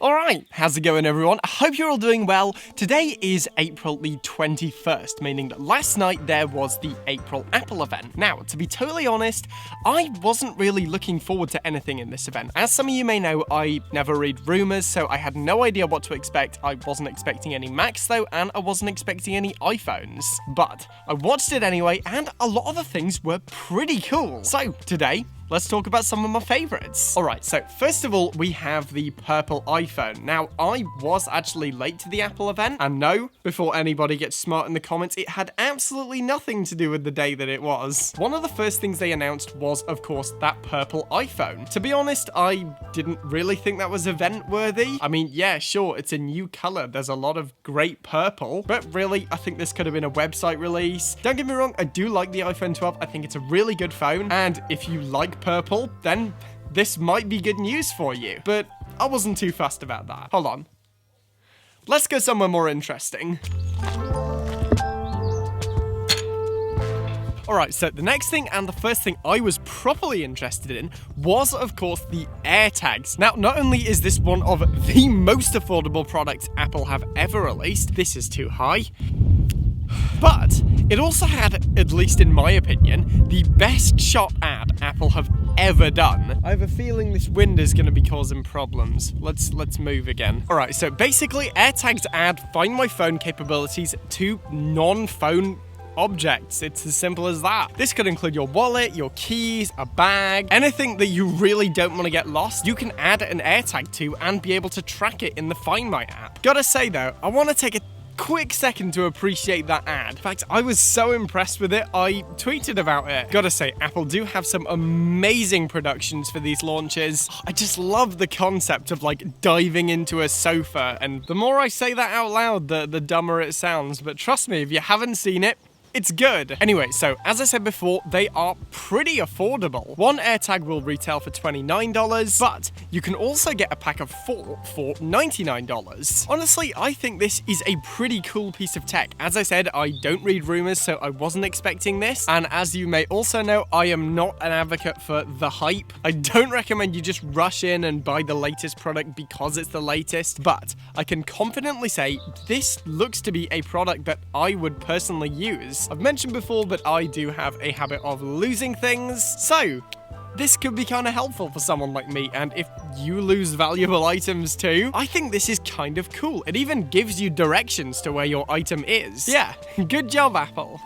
Alright, how's it going everyone? I hope you're all doing well. Today is April the 21st, meaning that last night there was the April Apple event. Now, to be totally honest, I wasn't really looking forward to anything in this event. As some of you may know, I never read rumors, so I had no idea what to expect. I wasn't expecting any Macs though, and I wasn't expecting any iPhones. But I watched it anyway, and a lot of the things were pretty cool. So, today, let's talk about some of my favorites. Alright, so first of all, we have the purple iPhone. Now, I was actually late to the Apple event, and no, before anybody gets smart in the comments, it had absolutely nothing to do with the day that it was. One of the first things they announced was, of course, that purple iPhone. To be honest, I didn't really think that was event-worthy. I mean, yeah, sure, it's a new color. There's a lot of great purple, but really, I think this could have been a website release. Don't get me wrong, I do like the iPhone 12. I think it's a really good phone, and if you like purple, then this might be good news for you. But I wasn't too fussed about that. Hold on. Let's go somewhere more interesting. Alright, so the next thing and the first thing I was properly interested in was, of course, the AirTags. Now, not only is this one of the most affordable products Apple have ever released, this is too high, but it also had, at least in my opinion, the best shot ad Apple have ever done. I have a feeling this wind is going to be causing problems. Let's move again. Alright, so basically AirTags add Find My Phone capabilities to non-phone objects. It's as simple as that. This could include your wallet, your keys, a bag, anything that you really don't want to get lost, you can add an AirTag to and be able to track it in the Find My app. Gotta say though, I want to take a quick second to appreciate that ad. In fact, I was so impressed with it, I tweeted about it. Gotta say, Apple do have some amazing productions for these launches. I just love the concept of like diving into a sofa, and the more I say that out loud, the dumber it sounds. But trust me, if you haven't seen it, it's good. Anyway, so as I said before, they are pretty affordable. One AirTag will retail for $29, but you can also get a pack of 4 for $99. Honestly, I think this is a pretty cool piece of tech. As I said, I don't read rumors, so I wasn't expecting this. And as you may also know, I am not an advocate for the hype. I don't recommend you just rush in and buy the latest product because it's the latest, but I can confidently say this looks to be a product that I would personally use. I've mentioned before, but I do have a habit of losing things, so this could be kind of helpful for someone like me, and if you lose valuable items too, I think this is kind of cool. It even gives you directions to where your item is. Yeah, good job, Apple.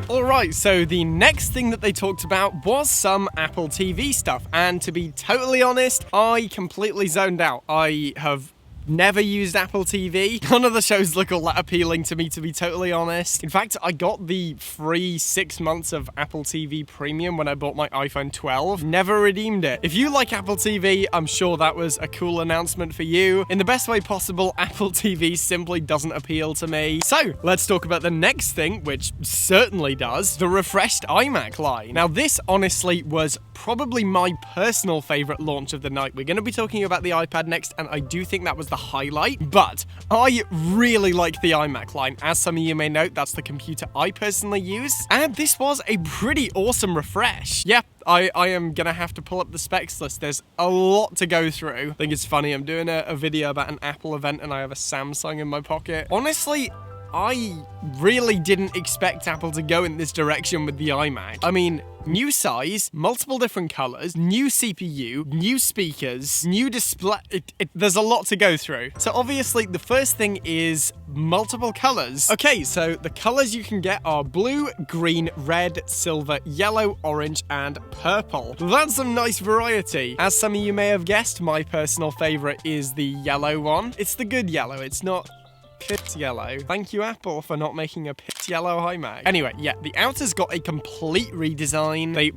Alright, so the next thing that they talked about was some Apple TV stuff, and to be totally honest, I completely zoned out. I have never used Apple TV. None of the shows look all that appealing to me, to be totally honest. In fact, I got the free 6 months of Apple TV Premium when I bought my iPhone 12. Never redeemed it. If you like Apple TV, I'm sure that was a cool announcement for you. In the best way possible, Apple TV simply doesn't appeal to me. So, let's talk about the next thing, which certainly does, the refreshed iMac line. Now, this honestly was probably my personal favorite launch of the night. We're going to be talking about the iPad next, and I do think that was the highlight, but I really like the iMac line. As some of you may know, that's the computer I personally use, and this was a pretty awesome refresh. Yep, I am gonna have to pull up the specs list. There's a lot to go through. I think it's funny, I'm doing a video about an Apple event and I have a Samsung in my pocket. Honestly, I really didn't expect Apple to go in this direction with the iMac. I mean, new size, multiple different colors, new CPU, new speakers, new display. There's a lot to go through. So obviously, the first thing is multiple colors. Okay, so the colors you can get are blue, green, red, silver, yellow, orange, and purple. That's some nice variety. As some of you may have guessed, my personal favorite is the yellow one. It's the good yellow. It's not pit yellow. Thank you, Apple, for not making a pit yellow iMac. Anyway, yeah, the outer's got a complete redesign. They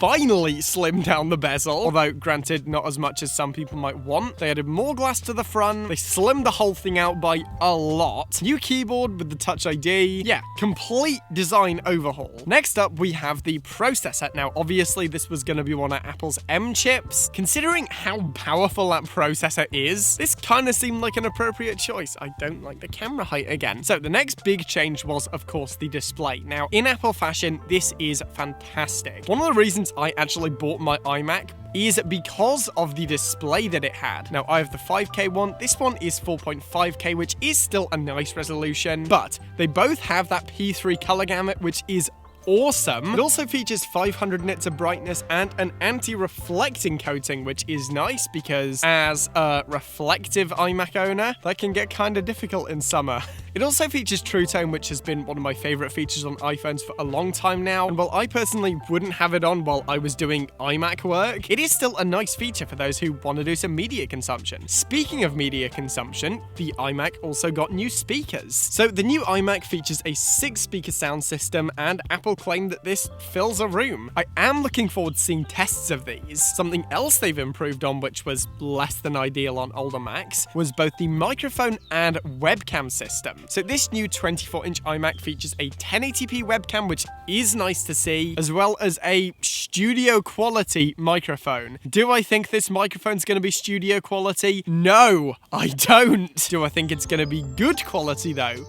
finally slimmed down the bezel, although granted, not as much as some people might want. They added more glass to the front. They slimmed the whole thing out by a lot. New keyboard with the Touch ID. Yeah, complete design overhaul. Next up, we have the processor. Now, obviously, this was going to be one of Apple's M chips. Considering how powerful that processor is, this kind of seemed like an appropriate choice. I don't like the camera height again. So the next big change was, of course, the display. Now, in Apple fashion, this is fantastic. One of the reasons I actually bought my iMac is because of the display that it had. Now, I have the 5K one. This one is 4.5K, which is still a nice resolution, but they both have that P3 color gamut, which is awesome. It also features 500 nits of brightness and an anti-reflecting coating, which is nice because as a reflective iMac owner, that can get kind of difficult in summer. It also features True Tone, which has been one of my favorite features on iPhones for a long time now, and while I personally wouldn't have it on while I was doing iMac work, it is still a nice feature for those who want to do some media consumption. Speaking of media consumption, the iMac also got new speakers. So the new iMac features a 6-speaker sound system, and Apple claimed that this fills a room. I am looking forward to seeing tests of these. Something else they've improved on, which was less than ideal on older Macs, was both the microphone and webcam system. So this new 24-inch iMac features a 1080p webcam, which is nice to see, as well as a studio quality microphone. Do I think this microphone's going to be studio quality? No, I don't. Do I think it's going to be good quality though?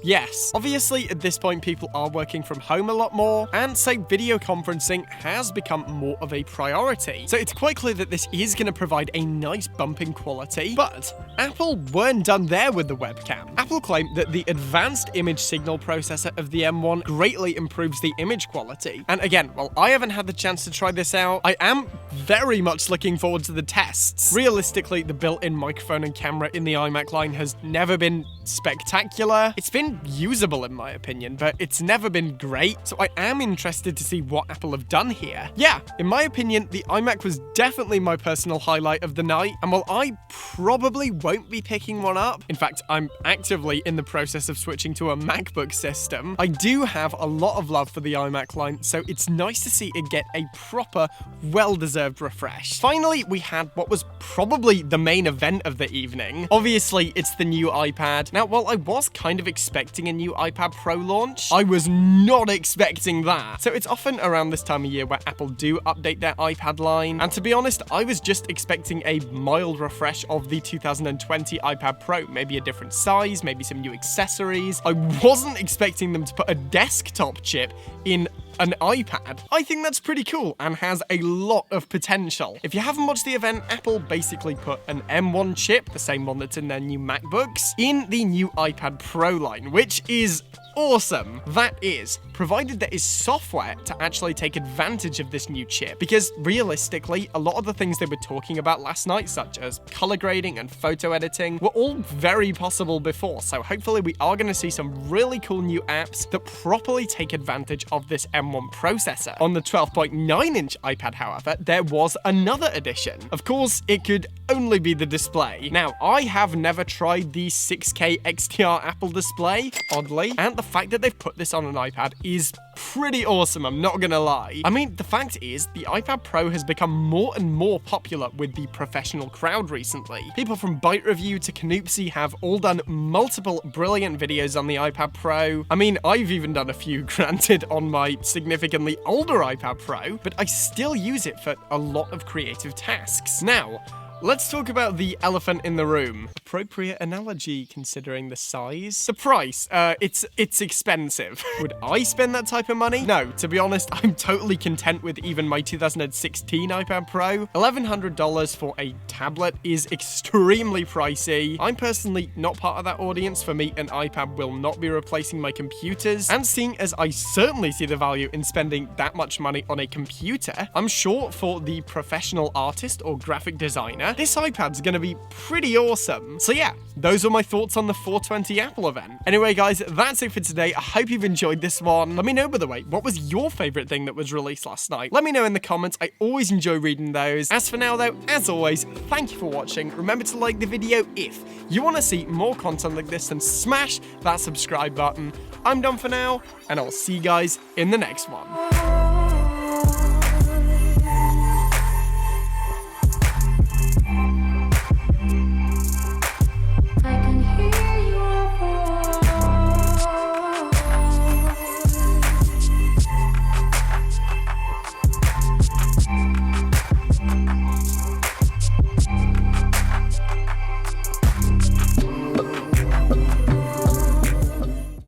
Yes. Obviously, at this point, people are working from home a lot more, and so video conferencing has become more of a priority. So it's quite clear that this is going to provide a nice bump in quality, but Apple weren't done there with the webcam. Apple claimed that the advanced image signal processor of the M1 greatly improves the image quality. And again, while I haven't had the chance to try this out, I am very much looking forward to the tests. Realistically, the built-in microphone and camera in the iMac line has never been spectacular. It's been usable in my opinion, but it's never been great, so I am interested to see what Apple have done here. Yeah, in my opinion, the iMac was definitely my personal highlight of the night, and while I probably won't be picking one up, in fact, I'm actively in the process of switching to a MacBook system, I do have a lot of love for the iMac line, so it's nice to see it get a proper, well-deserved refresh. Finally, we had what was probably the main event of the evening. Obviously, it's the new iPad. Now, while I was kind of expecting a new iPad Pro launch, I was not expecting that. So it's often around this time of year where Apple do update their iPad line, and to be honest, I was just expecting a mild refresh of the 2020 iPad Pro, maybe a different size, maybe some new accessories. I wasn't expecting them to put a desktop chip in an iPad. I think that's pretty cool and has a lot of potential. If you haven't watched the event, Apple basically put an M1 chip, the same one that's in their new MacBooks, in the new iPad Pro line, which is awesome. That is, provided there is software to actually take advantage of this new chip, because realistically, a lot of the things they were talking about last night, such as color grading and photo editing, were all very possible before, so hopefully we are going to see some really cool new apps that properly take advantage of this M1 processor. On the 12.9-inch iPad, however, there was another addition. Of course, it could only be the display. Now, I have never tried the 6K XDR Apple display, oddly, and the fact that they've put this on an iPad is pretty awesome, I'm not gonna lie. I mean, the fact is, the iPad Pro has become more and more popular with the professional crowd recently. People from Byte Review to Canoopsy have all done multiple brilliant videos on the iPad Pro. I mean, I've even done a few, granted, on my significantly older iPad Pro, but I still use it for a lot of creative tasks. Now, let's talk about the elephant in the room. Appropriate analogy considering the size. The price, it's expensive. Would I spend that type of money? No, to be honest, I'm totally content with even my 2016 iPad Pro. $1,100 for a tablet is extremely pricey. I'm personally not part of that audience. For me, an iPad will not be replacing my computers. And seeing as I certainly see the value in spending that much money on a computer, I'm sure for the professional artist or graphic designer, this iPad's gonna be pretty awesome. So yeah, those are my thoughts on the 420 Apple event. Anyway guys, that's it for today. I hope you've enjoyed this one. Let me know, by the way, what was your favorite thing that was released last night? Let me know in the comments. I always enjoy reading those. As for now though, as always, thank you for watching. Remember to like the video if you want to see more content like this, and smash that subscribe button. I'm done for now, and I'll see you guys in the next one.